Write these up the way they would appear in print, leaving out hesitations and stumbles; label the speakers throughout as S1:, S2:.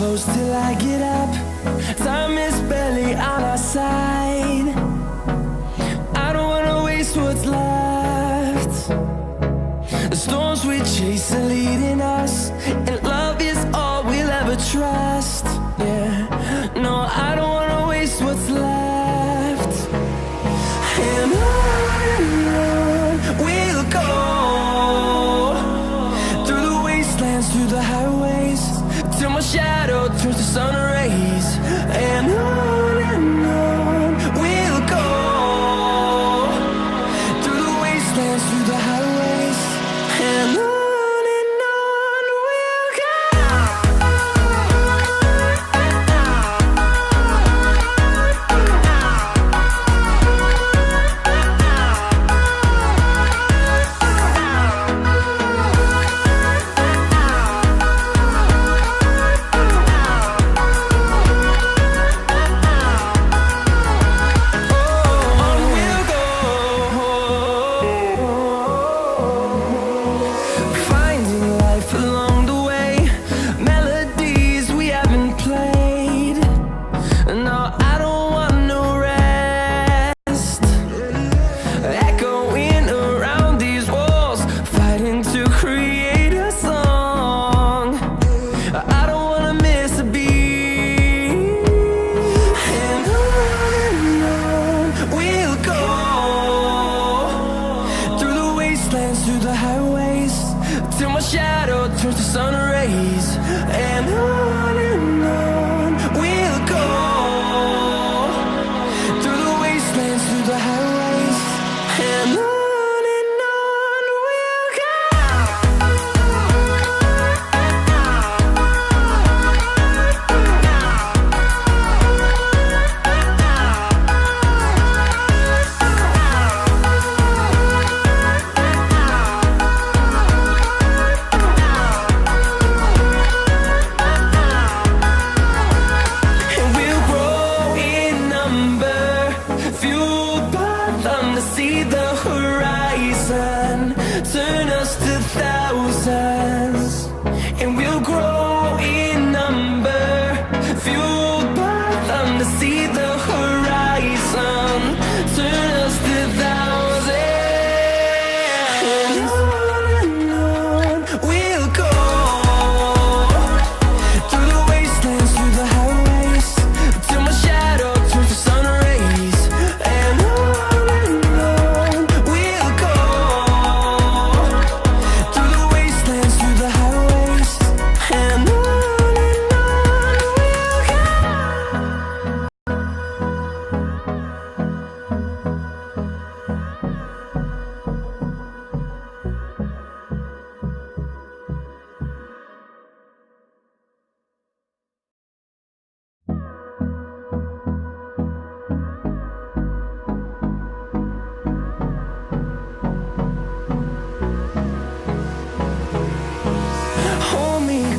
S1: close till I get up. Time is barely on our side. I don't wanna waste what's left. The storms we chase are leading us, and love is all we'll ever trust. Yeah, no, I don't wanna waste what's left. And on we'll go, through the wastelands, through the highways, till my shadow turns to sun rays. And on we'll go, through the wastelands, through the highways, and on we'll go. Through the highways, till my shadow turns to sun rays. And on we'll go, through the wastelands, through the highways, and on we'll go. See the horizon turn us to thousands, and we'll grow in number, fueled by them. To see the horizon turn us to thousands, and on we'll go, through the wastelands, through the highways, till my shadow turns to sun rays. And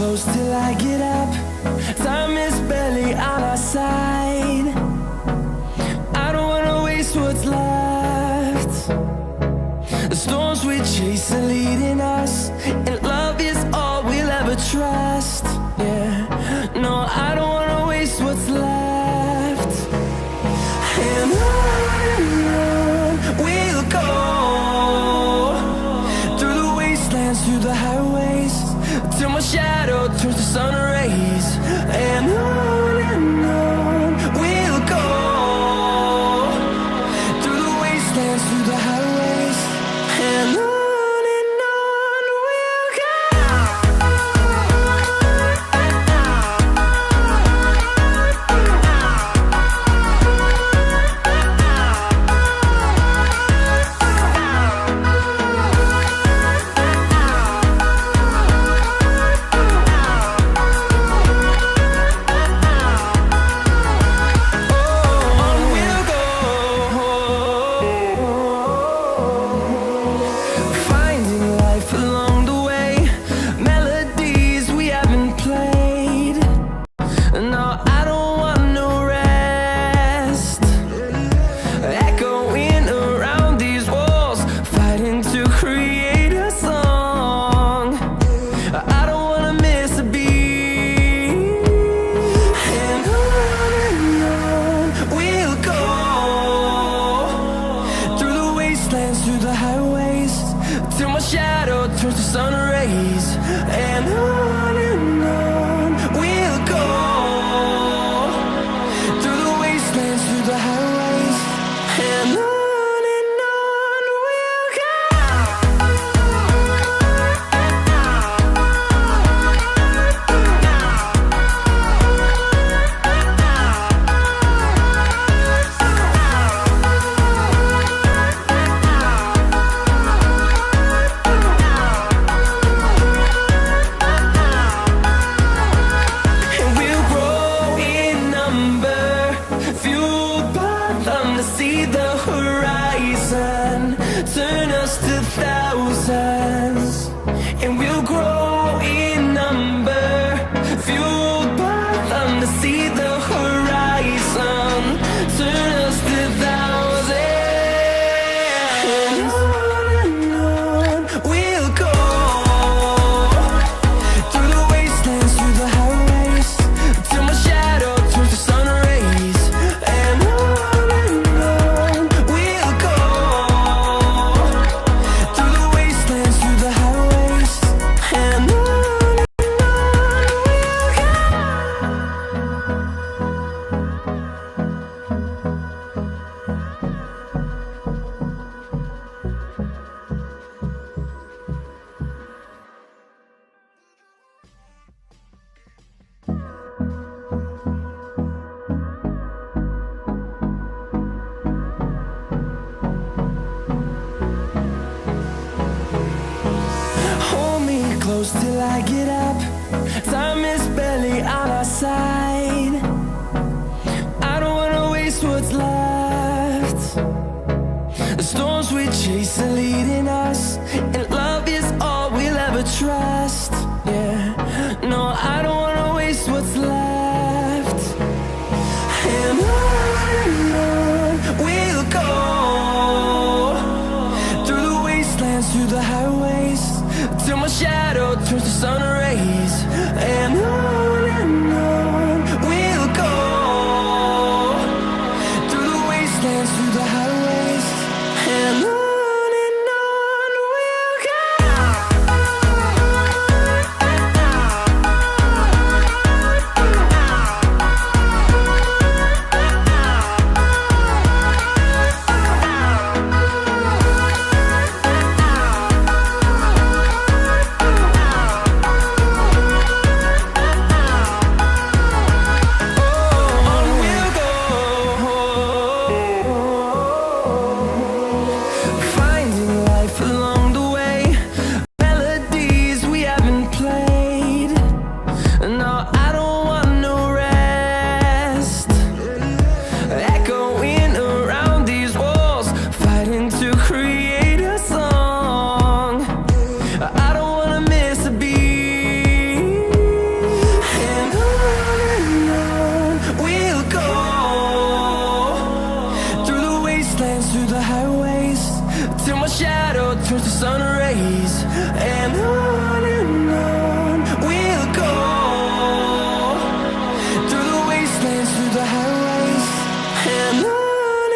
S1: close till I get up. Time is barely on our side. I don't wanna waste what's left. The storms we chase are leading us, and love is all we'll ever trust. Yeah, no, I don't wanna waste what's left. And on we'll go, through the wastelands, through the highways, till my shadow turns to sun rays. And on we'll go, through the wastelands, through the highways, and on we'll go. through the highways, till my shadow turns to sun rays. And on we'll go, through the wastelands, through the highways. And on we'll go. See the horizon turn us to thousands, and we'll grow in number, fueled by them. To see the horizon turn us to thousands, and on we'll go, through the wastelands, through the highways, till my shadow turns to sun rays. And close till I get up. Time is barely on our side. I don't wanna waste what's left. The storms we chase are leading us, and love is all we'll ever trust. Yeah, no, I don't wanna waste what's left. And on we'll go, through the wastelands, through the highways, till my shadow turns to sun rays. And on we'll go, through the wastelands, through the highways. And on we'll go. Through the highways, till my shadow turns to sun rays. And on we'll go, through the wastelands, through the highways. And on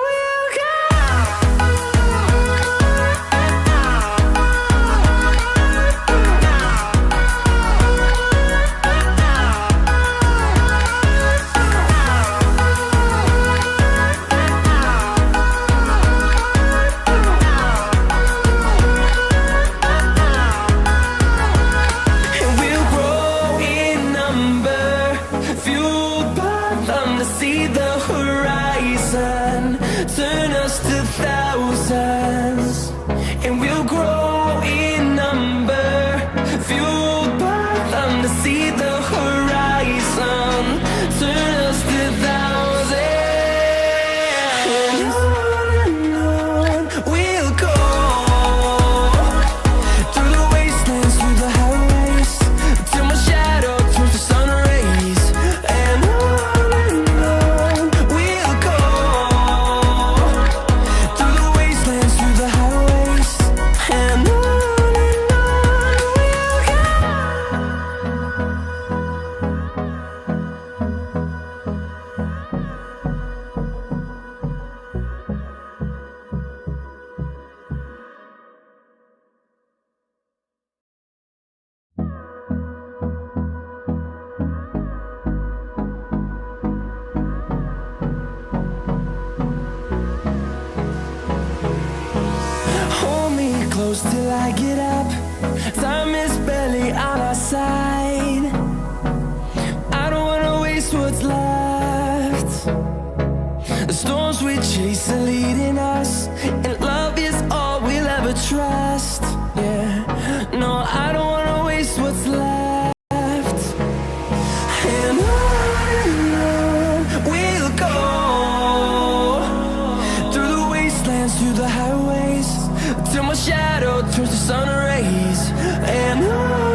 S1: we'll go. See the horizon turn us to thousands, and we'll grow in number, fueled by them. To see the horizon turn us to thousands, and on we'll go, through the wastelands, through the highways, till my shadow turns to sun rays. And we'll go, through the wastelands, through the highways. And goes till I get up. Time is barely on our side. I don't wanna waste what's left. The storms we chase are leading us, and love is all we'll ever trust. Yeah, no, I don't wanna waste what's left. And on we'll go, through the wastelands, through the highways, till my shadow turns to sun rays. And on